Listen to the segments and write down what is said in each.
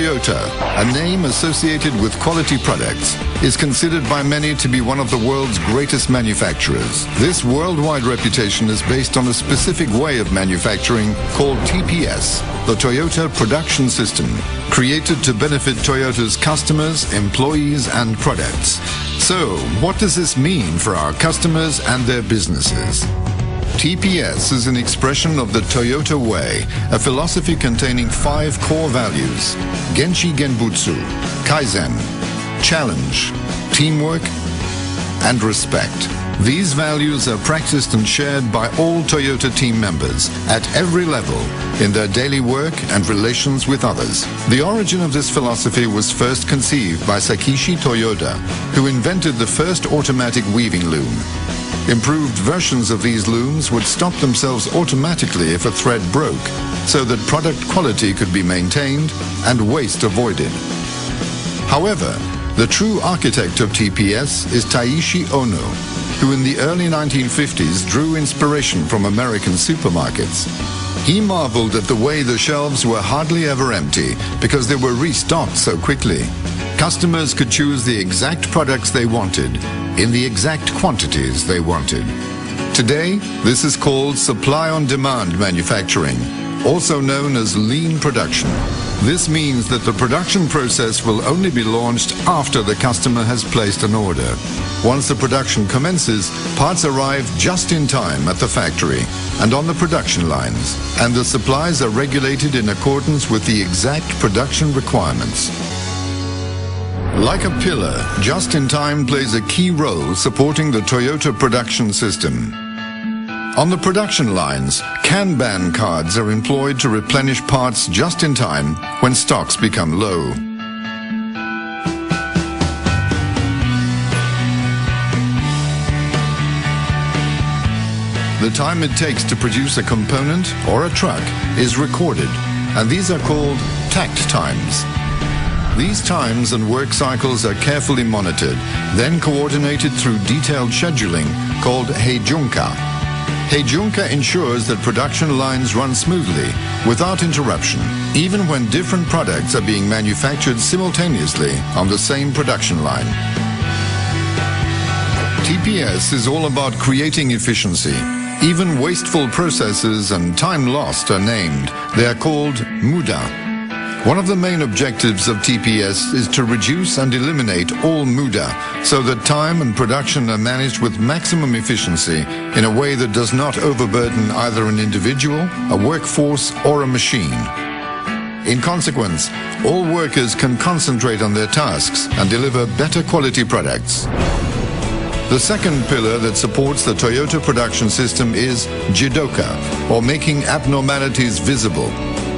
Toyota, a name associated with quality products, is considered by many to be one of the world's greatest manufacturers. This worldwide reputation is based on a specific way of manufacturing called TPS, the Toyota Production System, created to benefit Toyota's customers, employees, and products. So, what does this mean for our customers and their businesses? TPS is an expression of the Toyota Way, a philosophy containing 5 core values: Genshi Genbutsu, Kaizen, challenge, teamwork, and respect. These values are practiced and shared by all Toyota team members at every level in their daily work and relations with others. The origin of this philosophy was first conceived by Sakishi Toyoda, who invented the first automatic weaving loom. Improved versions of these looms would stop themselves automatically if a thread broke, so that product quality could be maintained and waste avoided. However, the true architect of TPS is Taishi Ono, who in the early 1950s drew inspiration from American supermarkets. He marveled at the way the shelves were hardly ever empty because they were restocked so quickly. Customers could choose the exact products they wanted in the exact quantities they wanted. Today, this is called supply-on-demand manufacturing, also known as lean production. This means that the production process will only be launched after the customer has placed an order. Once the production commences, parts arrive just in time at the factory and on the production lines, and the supplies are regulated in accordance with the exact production requirements. Like a pillar, just-in-time plays a key role supporting the Toyota production system. On the production lines, Kanban cards are employed to replenish parts just in time when stocks become low. The time it takes to produce a component or a truck is recorded, and these are called takt times. These times and work cycles are carefully monitored, then coordinated through detailed scheduling called heijunka. Heijunka ensures that production lines run smoothly, without interruption, even when different products are being manufactured simultaneously on the same production line. TPS is all about creating efficiency. Even wasteful processes and time lost are named. They are called muda. One of the main objectives of TPS is to reduce and eliminate all muda, so that time and production are managed with maximum efficiency in a way that does not overburden either an individual, a workforce, or a machine. In consequence, all workers can concentrate on their tasks and deliver better quality products. The second pillar that supports the Toyota production system is jidoka, or making abnormalities visible.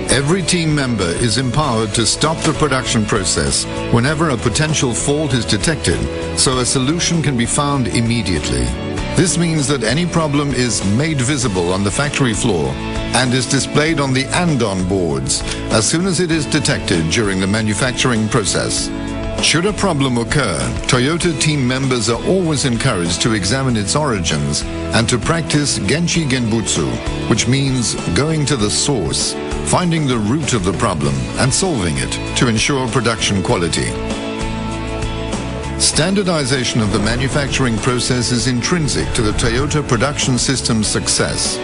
Every team member is empowered to stop the production process whenever a potential fault is detected, so a solution can be found immediately. This means that any problem is made visible on the factory floor and is displayed on the andon boards as soon as it is detected during the manufacturing process. Should a problem occur, Toyota team members are always encouraged to examine its origins and to practice Genshi Genbutsu, which means going to the source, finding the root of the problem and solving it to ensure production quality. Standardization of the manufacturing process is intrinsic to the Toyota production system's success.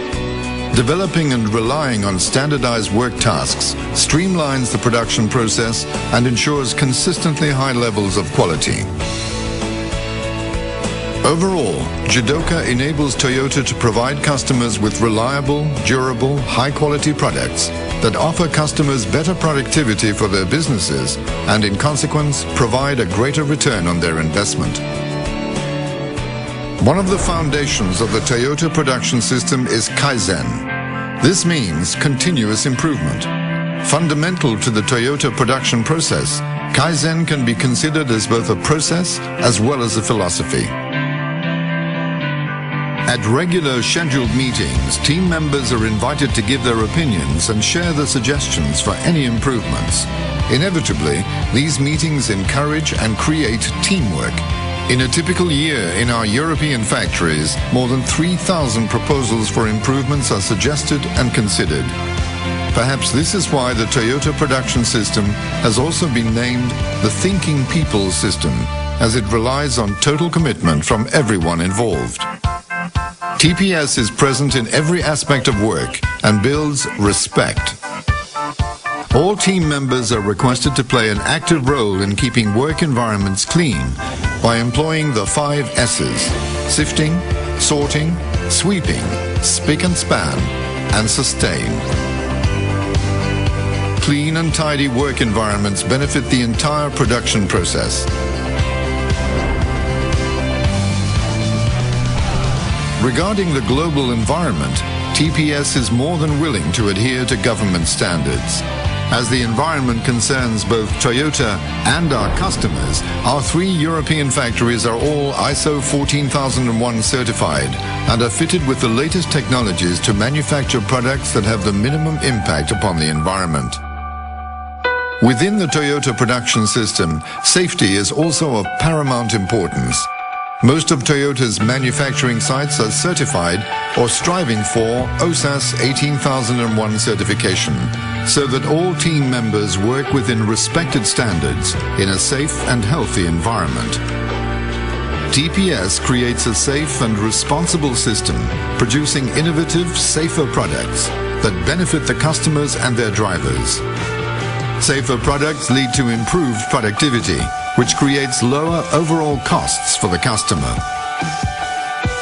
Developing and relying on standardized work tasks streamlines the production process and ensures consistently high levels of quality. Overall, jidoka enables Toyota to provide customers with reliable, durable, high-quality products that offer customers better productivity for their businesses and, in consequence, provide a greater return on their investment. One of the foundations of the Toyota production system is Kaizen. This means continuous improvement. Fundamental to the Toyota production process, Kaizen can be considered as both a process as well as a philosophy. At regular scheduled meetings, team members are invited to give their opinions and share their suggestions for any improvements. Inevitably, these meetings encourage and create teamwork. In a typical year in our European factories, more than 3,000 proposals for improvements are suggested and considered. Perhaps this is why the Toyota production system has also been named the Thinking People System, as it relies on total commitment from everyone involved. TPS is present in every aspect of work and builds respect. All team members are requested to play an active role in keeping work environments clean by employing the 5 S's: sifting, sorting, sweeping, spick and span, and sustain. Clean and tidy work environments benefit the entire production process. Regarding the global environment, TPS is more than willing to adhere to government standards. As the environment concerns both Toyota and our customers, our 3 European factories are all ISO 14001 certified and are fitted with the latest technologies to manufacture products that have the minimum impact upon the environment. Within the Toyota production system, safety is also of paramount importance. Most of Toyota's manufacturing sites are certified or striving for OSAS 18001 certification, so that all team members work within respected standards in a safe and healthy environment. TPS creates a safe and responsible system, producing innovative, safer products that benefit the customers and their drivers. Safer products lead to improved productivity, which creates lower overall costs for the customer.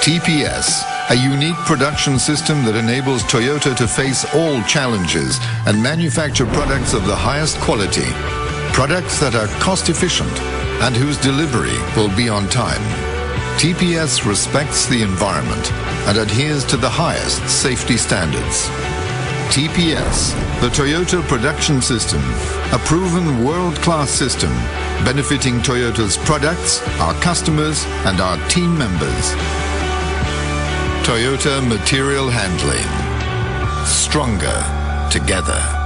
TPS, a unique production system that enables Toyota to face all challenges and manufacture products of the highest quality, products that are cost efficient and whose delivery will be on time. TPS respects the environment and adheres to the highest safety standards. TPS, the Toyota production system, a proven world-class system benefiting Toyota's products, our customers, and our team members. Toyota Material Handling. Stronger together.